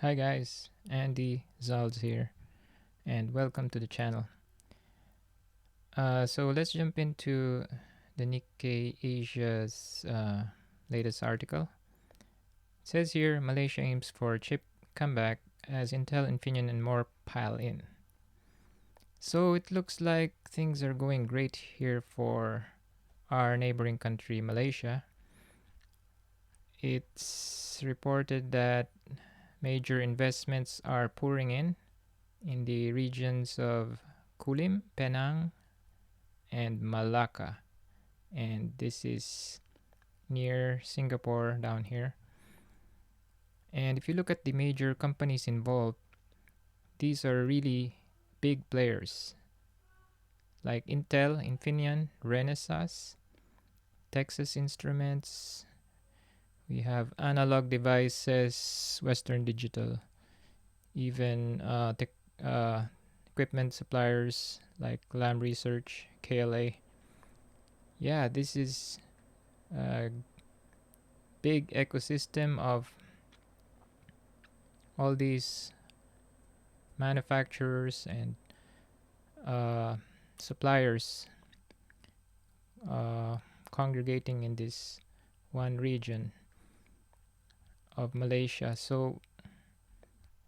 Hi guys, Andy Zalds here, and welcome to the channel. So let's jump into the Nikkei Asia's latest article. It says here Malaysia aims for chip comeback as Intel, Infineon, and more pile in. So it looks like things are going great here for our neighboring country, Malaysia. It's reported that major investments are pouring in the regions of Kulim, Penang, and Malacca. And this is near Singapore down here. And if you look at the major companies involved, these are really big players like Intel, Infineon, Renesas, Texas Instruments. We have Analog Devices, Western Digital, even equipment suppliers like Lam Research, KLA. Yeah, this is a big ecosystem of all these manufacturers and uh, suppliers uh, congregating in this one region of Malaysia. So,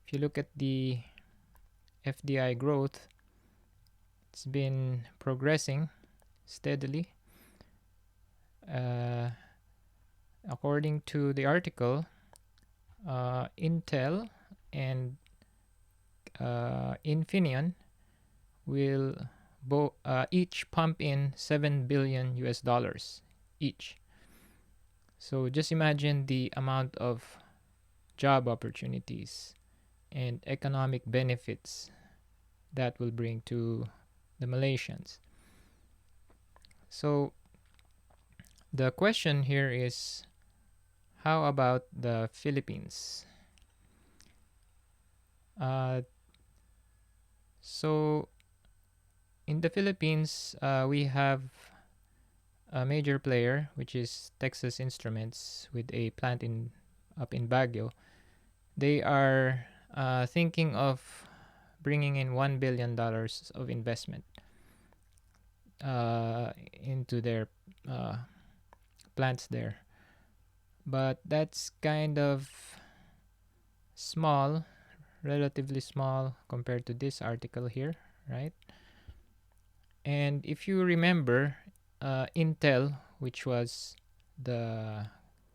if you look at the FDI growth, it's been progressing steadily. Uh, According to the article, Intel and Infineon will each pump in 7 billion US dollars each. So just imagine the amount of job opportunities and economic benefits that will bring to the Malaysians. So the question here is, how about the Philippines? Uh, so in the Philippines, we have a major player, which is Texas Instruments, with a plant in up in Baguio. They are thinking of bringing in $1 billion of investment into their uh, plants there. But that's kind of small, relatively small compared to this article here, right? And if you remember, Intel, which was the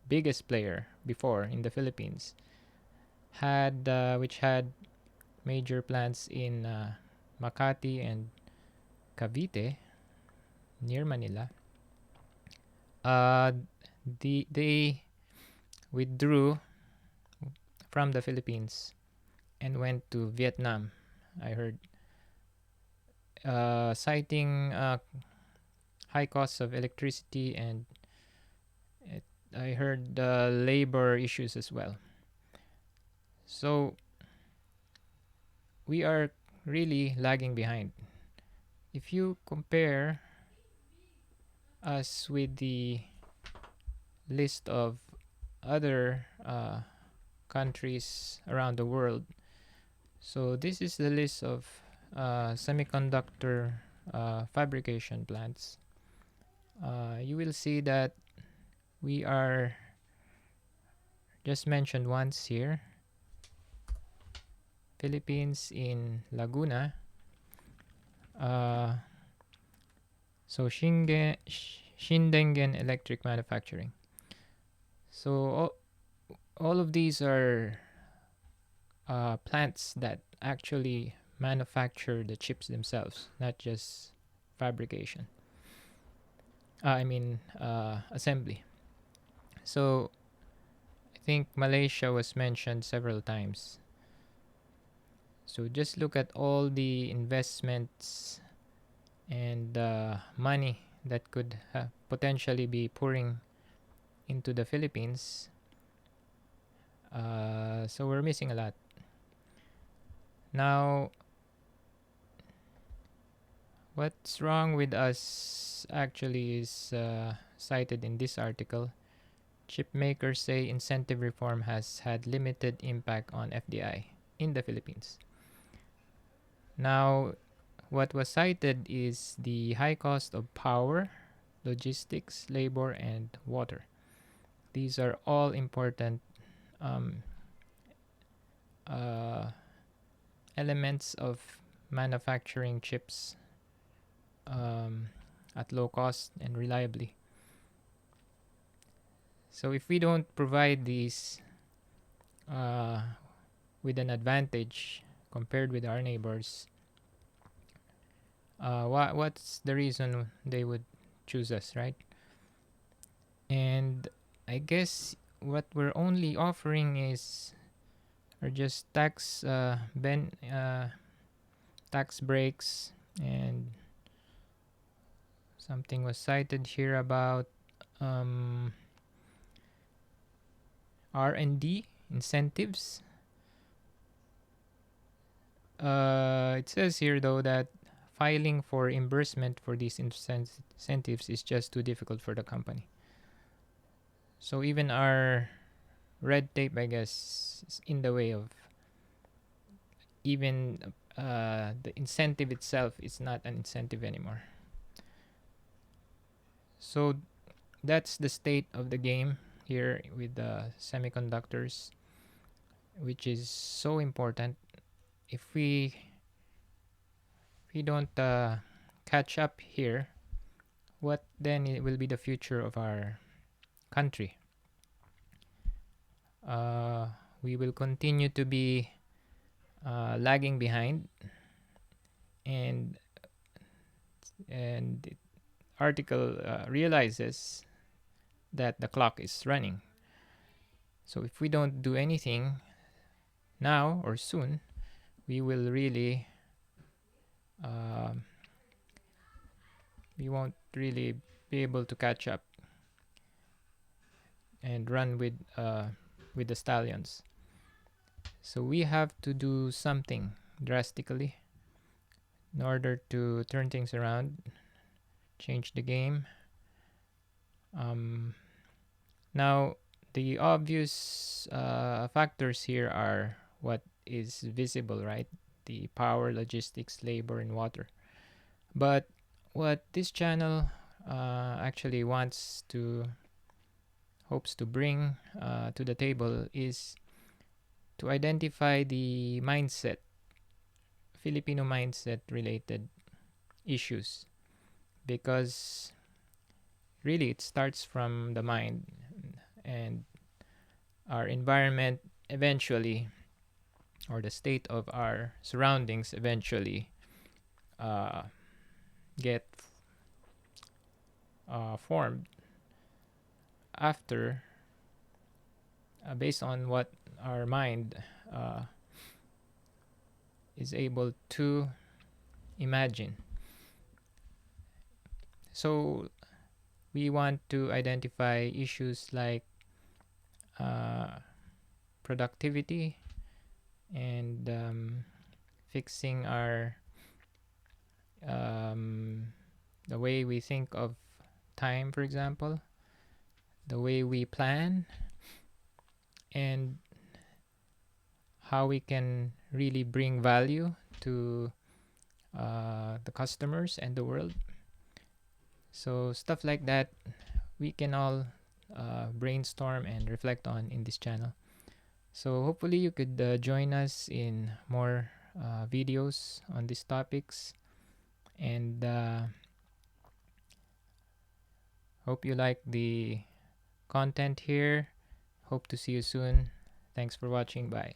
biggest player before in the Philippines, which had major plants in Makati and Cavite near Manila. Uh, they withdrew from the Philippines and went to Vietnam. I heard, citing high costs of electricity and it, I heard labor issues as well. So we are really lagging behind. If you compare us with the list of other countries around the world, so this is the list of semiconductor fabrication plants. You will see that we are just mentioned once here. Philippines in Laguna. Uh, so Shindengen Electric Manufacturing. So all of these are plants that actually manufacture the chips themselves, not just fabrication. Assembly. So I think Malaysia was mentioned several times. So just look at all the investments and money that could potentially be pouring into the Philippines. So we're missing a lot. Now, what's wrong with us actually is cited in this article. Chip makers say incentive reform has had limited impact on FDI in the Philippines. Now, what was cited is the high cost of power, logistics, labor, and water. These are all important um, uh, elements of manufacturing chips um, at low cost and reliably. So, if we don't provide these uh, with an advantage compared with our neighbors, what's the reason they would choose us, right? And I guess what we're only offering is are just tax breaks, and something was cited here about um, R&D incentives. It says here though that filing for reimbursement for these incentives is just too difficult for the company. So even our red tape, I guess, is in the way of even the incentive itself is not an incentive anymore. So that's the state of the game here with the semiconductors, which is so important. If we don't catch up here, what then it will be the future of our country? Uh, we will continue to be lagging behind, and the article realizes that the clock is running. So if we don't do anything now or soon, we will really um, we won't really be able to catch up and run with the stallions. So we have to do something drastically in order to turn things around, change the game. Um, Now, the obvious factors here are what is visible, right? The power, logistics, labor, and water. But what this channel actually hopes to bring to the table is to identify the Filipino mindset related issues, because really it starts from the mind, and our environment eventually, or the state of our surroundings eventually uh, get formed after based on what our mind uh, is able to imagine. So we want to identify issues like uh, productivity, and fixing our um, the way we think of time, for example, the way we plan, and how we can really bring value to the customers and the world. So stuff like that we can all brainstorm and reflect on in this channel. So hopefully you could join us in more videos on these topics, and hope you like the content here. Hope to see you soon. Thanks for watching. Bye.